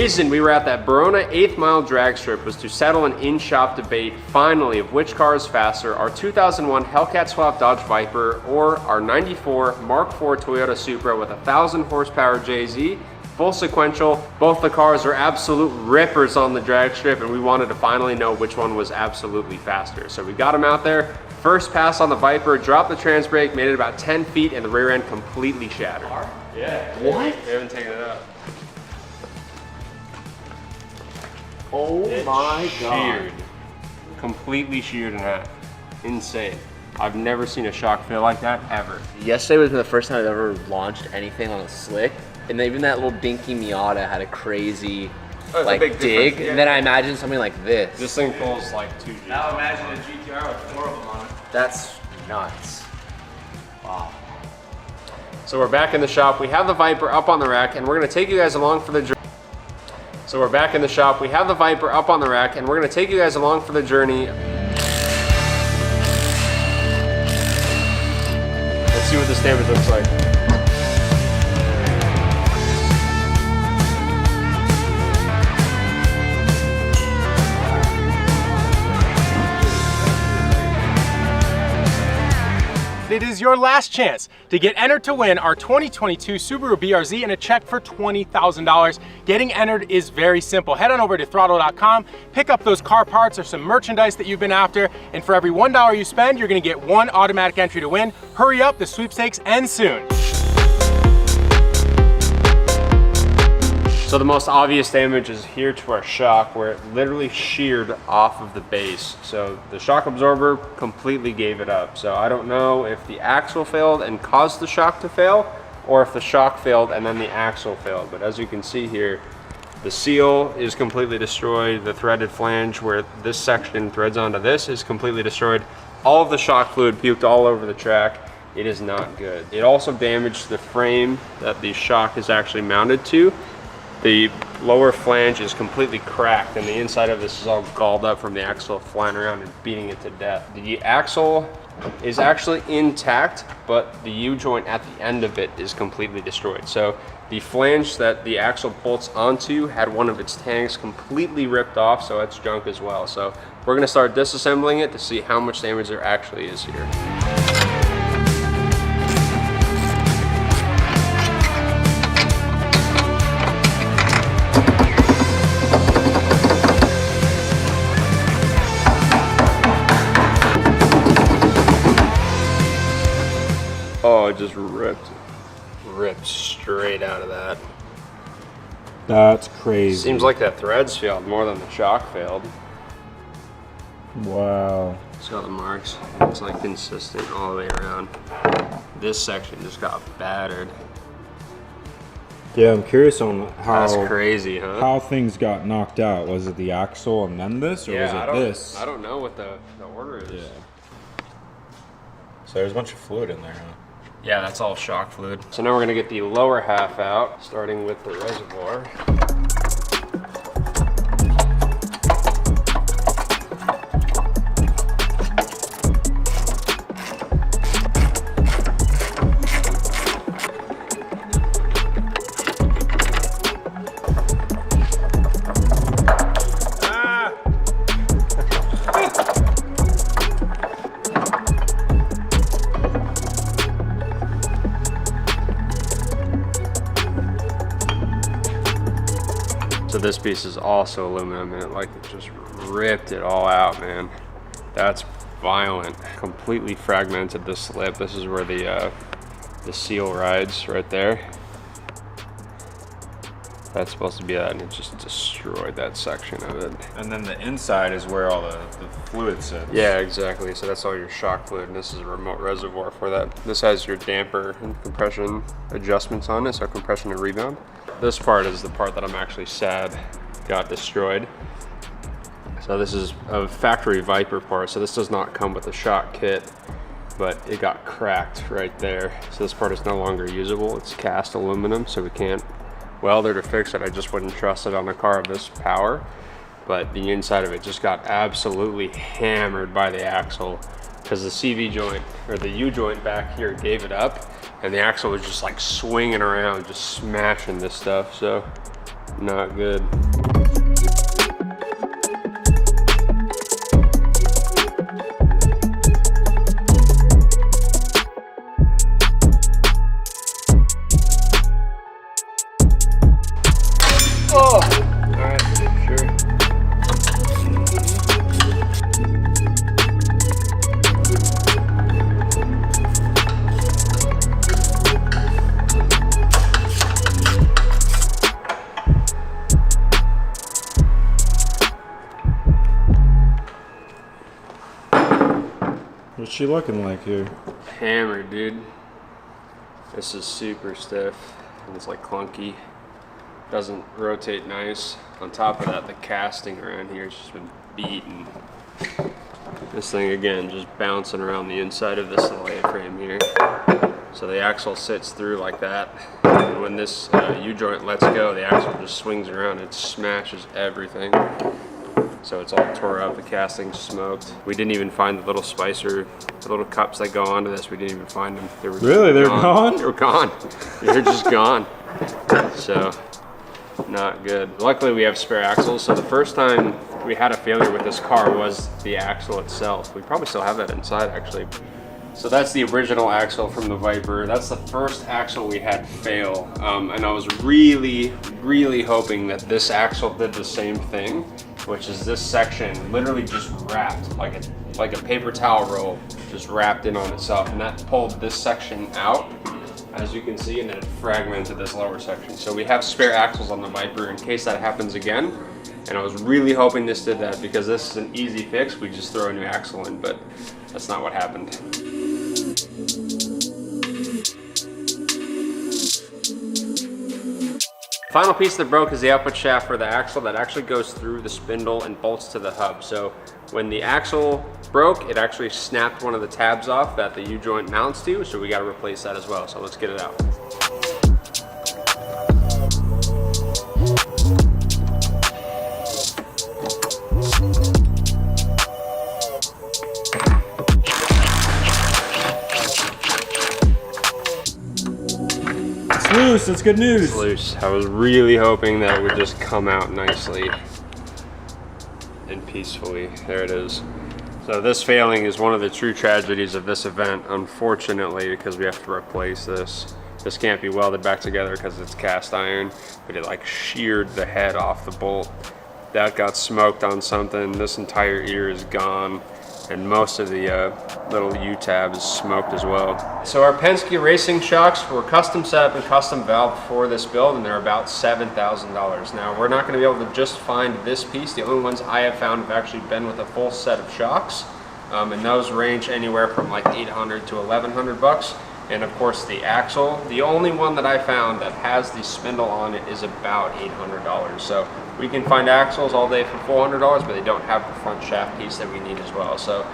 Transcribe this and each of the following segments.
reason we were at that Verona 8th mile drag strip was to settle an in-shop debate finally of which car is faster, our 2001 Hellcat swap Dodge Viper or our 94 Mark IV Toyota Supra with 1,000 horsepower JZ. Full sequential. Both the cars are absolute rippers on the drag strip, and we wanted to finally know which one was absolutely faster. So we got them out there. First pass on the Viper, dropped the trans brake, made it about 10 feet, and the rear end completely shattered. Yeah. What? We haven't taken it up. Oh my God. Sheared. Completely sheared in half. Insane. I've never seen a shock fail like that, ever. Yesterday was the first time I've ever launched anything on a slick. And even that little dinky Miata had a crazy like dig. Yeah. And then I imagine something like this. This thing pulls like 2 Gs. Now imagine a GTR with 4 of them on it. That's nuts. Wow. So we're back in the shop. We have the Viper up on the rack, and we're gonna take you guys along for the journey. So we're back in the shop. We have the Viper up on the rack, and we're gonna take you guys along for the journey. Let's see what this damage looks like. It is your last chance to get entered to win our 2022 Subaru BRZ and a check for $20,000. Getting entered is very simple. Head on over to throtl.com, pick up those car parts or some merchandise that you've been after, and for every $1 you spend, you're gonna get 1 automatic entry to win. Hurry up, the sweepstakes end soon. So the most obvious damage is here to our shock, where it literally sheared off of the base. So the shock absorber completely gave it up. So I don't know if the axle failed and caused the shock to fail, or if the shock failed and then the axle failed. But as you can see here, the seal is completely destroyed. The threaded flange where this section threads onto this is completely destroyed. All of the shock fluid puked all over the track. It is not good. It also damaged the frame that the shock is actually mounted to. The lower flange is completely cracked, and the inside of this is all galled up from the axle flying around and beating it to death. The axle is actually intact, but the U-joint at the end of it is completely destroyed. So the flange that the axle bolts onto had one of its tanks completely ripped off, so it's junk as well. So we're gonna start disassembling it to see how much damage there actually is here. Oh, it just ripped straight out of that. That's crazy. Seems like that threads failed more than the shock failed. Wow. See all the marks? It's like consistent all the way around. This section just got battered. Yeah, I'm curious on how. That's crazy, huh? How things got knocked out. Was it the axle and then this, or was it this? I don't know what the order is. Yeah. So there's a bunch of fluid in there, huh? Yeah, that's all shock fluid. So now we're gonna get the lower half out, starting with the reservoir. So this piece is also aluminum, and it just ripped it all out, man. That's violent. Completely fragmented the slip. This is where the seal rides right there. That's supposed to be that, and it just destroyed that section of it. And then the inside is where all the fluid sits. Yeah, exactly. So that's all your shock fluid, and this is a remote reservoir for that. This has your damper and compression adjustments on it, so compression and rebound. This part is the part that I'm actually sad got destroyed. So this is a factory Viper part, so this does not come with a shock kit, but it got cracked right there. So this part is no longer usable. It's cast aluminum, so we can't weld it or fix it. I just wouldn't trust it on a car of this power. But the inside of it just got absolutely hammered by the axle, because the CV joint, or the U joint back here, gave it up, and the axle was just like swinging around, just smashing this stuff. So Not good. Oh! Alright, sure. What's she looking like here? Hammered, dude. This is super stiff and it's like clunky. Doesn't rotate nice. On top of that, the casting around here has just been beaten. This thing again, just bouncing around the inside of this little A-frame here. So the axle sits through like that. And when this U-joint lets go, the axle just swings around. It smashes everything. So it's all tore up, the casting's smoked. We didn't even find the little spicer, the little cups that go onto this, we didn't even find them. They were really? They're gone? They were gone. They're just gone. So, not good. Luckily we have spare axles, so the first time we had a failure with this car was the axle itself. We probably still have that inside actually. So that's the original axle from the Viper. That's the first axle we had fail. And I was really, really hoping that this axle did the same thing, which is this section literally just wrapped like a paper towel roll, just wrapped in on itself. And that pulled this section out, as you can see, and then it fragmented this lower section. So we have spare axles on the Viper in case that happens again. And I was really hoping this did that because this is an easy fix. We just throw a new axle in, but that's not what happened. Final piece that broke is the output shaft for the axle that actually goes through the spindle and bolts to the hub. So when the axle broke, it actually snapped one of the tabs off that the U-joint mounts to, so we got to replace that as well. So let's get it out. Loose, that's good news. It's loose. I was really hoping that it would just come out nicely and peacefully. There it is. So this failing is one of the true tragedies of this event, unfortunately, because we have to replace this. This can't be welded back together because it's cast iron, but it like sheared the head off the bolt. That got smoked on something. This entire ear is gone. And most of the little U-tab is smoked as well. So our Penske racing shocks were custom set up and custom valved for this build, and they're about $7,000. Now we're not going to be able to just find this piece. The only ones I have found have actually been with a full set of shocks, and those range anywhere from like $800 to $1,100. And of course the axle, the only one that I found that has the spindle on it is about $800. So we can find axles all day for $400, but they don't have the front shaft piece that we need as well. So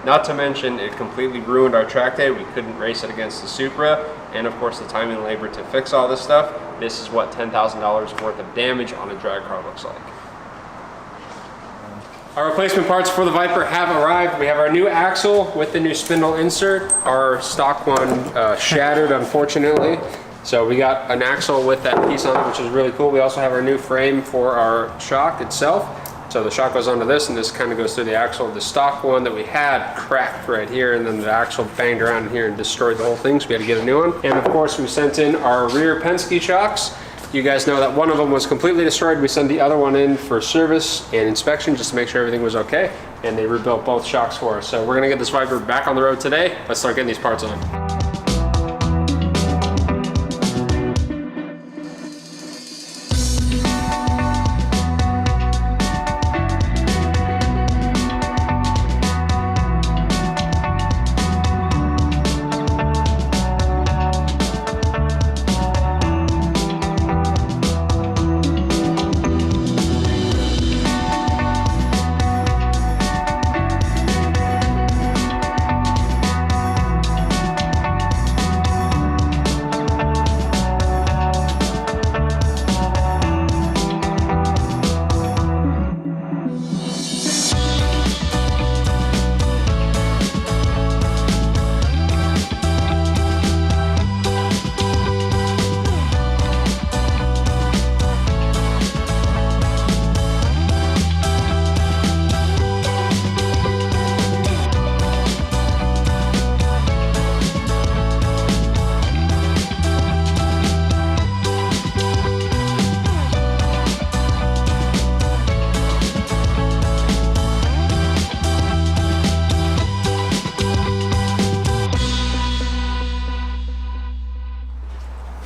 not to mention it completely ruined our track day. We couldn't race it against the Supra, and of course the time and labor to fix all this stuff. This is what $10,000 worth of damage on a drag car looks like. Our replacement parts for the Viper have arrived. We have our new axle with the new spindle insert. Our stock one shattered, unfortunately. So we got an axle with that piece on it, which is really cool. We also have our new frame for our shock itself. So the shock goes onto this, and this kind of goes through the axle. The stock one that we had cracked right here, and then the axle banged around here and destroyed the whole thing, so we had to get a new one. And of course, we sent in our rear Penske shocks. You guys know that one of them was completely destroyed. We sent the other one in for service and inspection just to make sure everything was okay, and they rebuilt both shocks for us. So we're gonna get this Viper back on the road today. Let's start getting these parts on.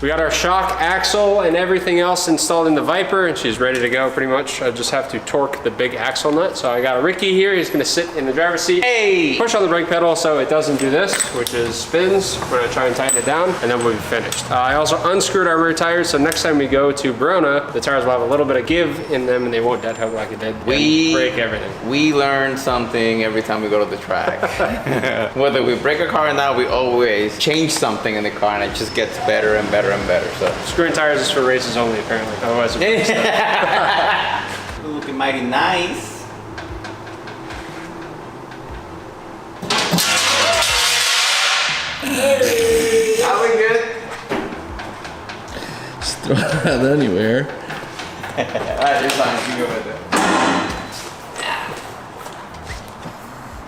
We got our shock axle and everything else installed in the Viper, and she's ready to go pretty much. I just have to torque the big axle nut. So I got Ricky here. He's gonna sit in the driver's seat. Hey! Push on the brake pedal so it doesn't do this, which is spins. We're gonna try and tighten it down, and then we'll be finished. I also unscrewed our rear tires, so next time we go to Verona, the tires will have a little bit of give in them, and they won't dead hug like it did. We break everything. We learn something every time we go to the track. Whether we break a car or not, we always change something in the car, and it just gets better and better and better. So screwing tires is for races only, apparently. Otherwise, it's looking mighty nice. That look good. Just throw it out anywhere. Alright, you're fine. You go with it.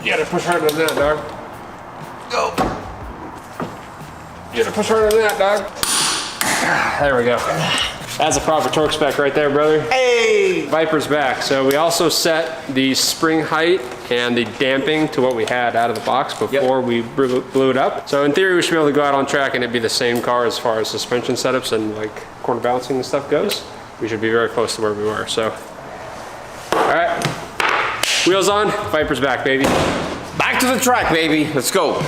You gotta push harder than that, dog. Go. You gotta push harder than that, dog. There we go. That's a proper torque spec right there, brother. Hey! Viper's back. So we also set the spring height and the damping to what we had out of the box before we blew it up. So in theory, we should be able to go out on track and it'd be the same car as far as suspension setups and like corner balancing and stuff goes. We should be very close to where we were, so. All right, wheels on, Viper's back, baby. Back to the track, baby. Let's go.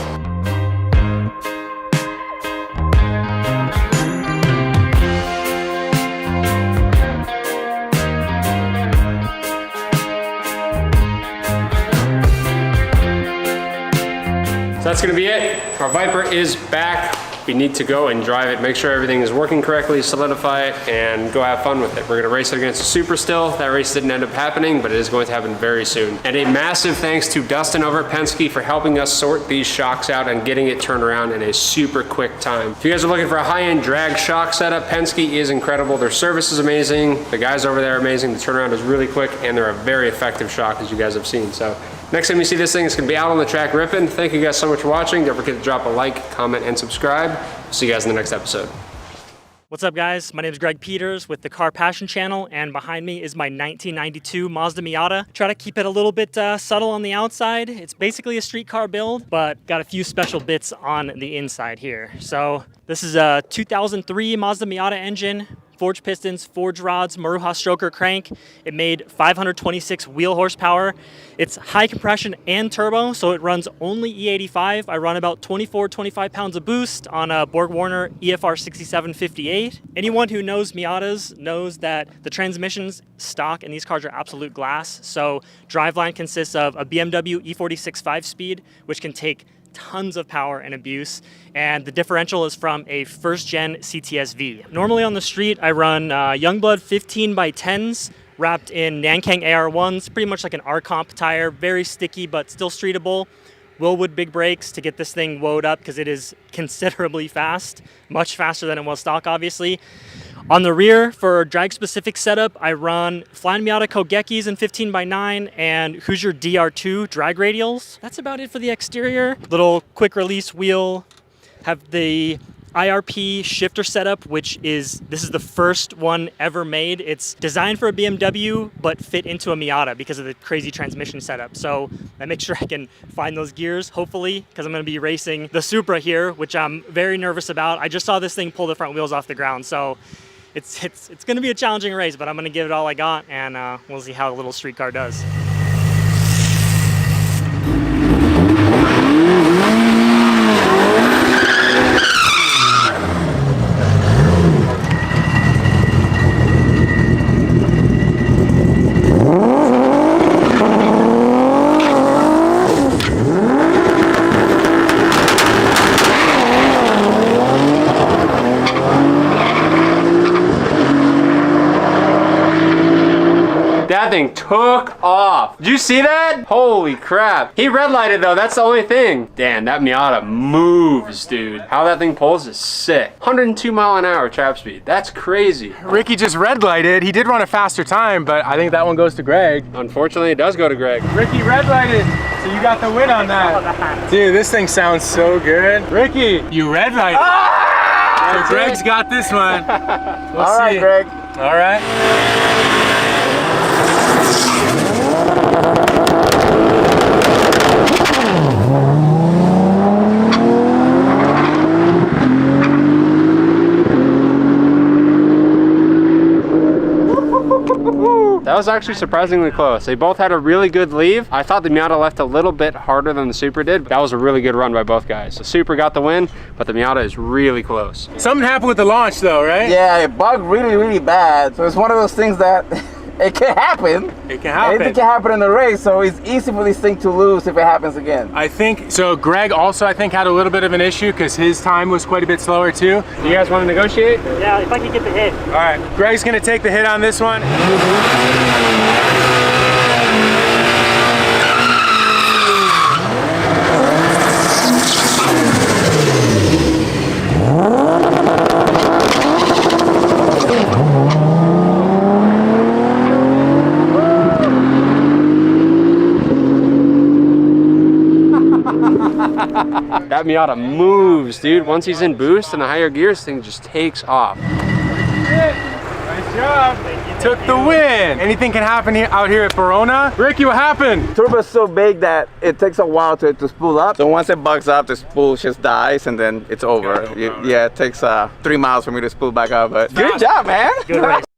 So that's gonna be it. Our Viper is back. We need to go and drive it, make sure everything is working correctly, solidify it, and go have fun with it. We're gonna race it against the Supra still. That race didn't end up happening, but it is going to happen very soon. And a massive thanks to Dustin over at Penske for helping us sort these shocks out and getting it turned around in a super quick time. If you guys are looking for a high-end drag shock setup, Penske is incredible. Their service is amazing. The guys over there are amazing. The turnaround is really quick, and they're a very effective shock, as you guys have seen. So next time you see this thing, it's gonna be out on the track ripping. Thank you guys so much for watching. Don't forget to drop a like, comment, and subscribe. See you guys in the next episode. What's up, guys? My name is Greg Peters with the Car Passion channel, and behind me is my 1992 Mazda Miata. Try to keep it a little bit subtle on the outside. It's basically a street car build, but got a few special bits on the inside here. So this is a 2003 Mazda Miata engine. Forged pistons, forged rods, Maruha stroker crank. It made 526 wheel horsepower. It's high compression and turbo, so it runs only E85. I run about 25 pounds of boost on a Borg-Warner EFR 6758. Anyone who knows Miatas knows that the transmissions stock in these cars are absolute glass. So driveline consists of a BMW E46 5-speed, which can take tons of power and abuse, and the differential is from a first-gen CTS-V. Normally on the street, I run Youngblood 15x10s wrapped in Nankang AR1s, pretty much like an R-Comp tire, very sticky but still streetable. Willwood big brakes to get this thing woed up because it is considerably fast, much faster than it was stock, obviously. On the rear, for drag-specific setup, I run Flying Miata Kogekis in 15x9 and Hoosier DR2 drag radials. That's about it for the exterior. Little quick-release wheel. Have the IRP shifter setup, this is the first one ever made. It's designed for a BMW, but fit into a Miata because of the crazy transmission setup. So I make sure I can find those gears, hopefully, because I'm gonna be racing the Supra here, which I'm very nervous about. I just saw this thing pull the front wheels off the ground, so it's gonna be a challenging race, but I'm gonna give it all I got, and we'll see how a little street car does. That thing took off. Did you see that? Holy crap. He red lighted though, that's the only thing. Damn, that Miata moves, dude. How that thing pulls is sick. 102 mile an hour trap speed. That's crazy. Ricky just red lighted. He did run a faster time, but I think that one goes to Greg. Unfortunately, it does go to Greg. Ricky red lighted, so you got the win on that. Dude, this thing sounds so good. Ricky, you red lighted. So Greg's got this one. We'll All right, see. Greg. All right. was actually surprisingly close. They both had a really good leave. I thought the Miata left a little bit harder than the Supra did, but that was a really good run by both guys. The Supra got the win, but the Miata is really close. Something happened with the launch though, right? Yeah, it bugged really, really bad. So it's one of those things that it can happen. It can happen. Anything can happen in the race, so it's easy for this thing to lose if it happens again. I think, so Greg also I think had a little bit of an issue because his time was quite a bit slower too. You guys want to negotiate? Yeah, if I can get the hit. All right, Greg's gonna take the hit on this one. That Miata moves, dude. Once he's in boost and the higher gears, thing just takes off. Nice job. Took the win. Anything can happen here, out here at Verona. Ricky, what happened? Turbo's so big that it takes a while to spool up. So once it bugs up, the spool just dies and then it's over. Yeah, it takes 3 miles for me to spool back up, but good job, man. Good race.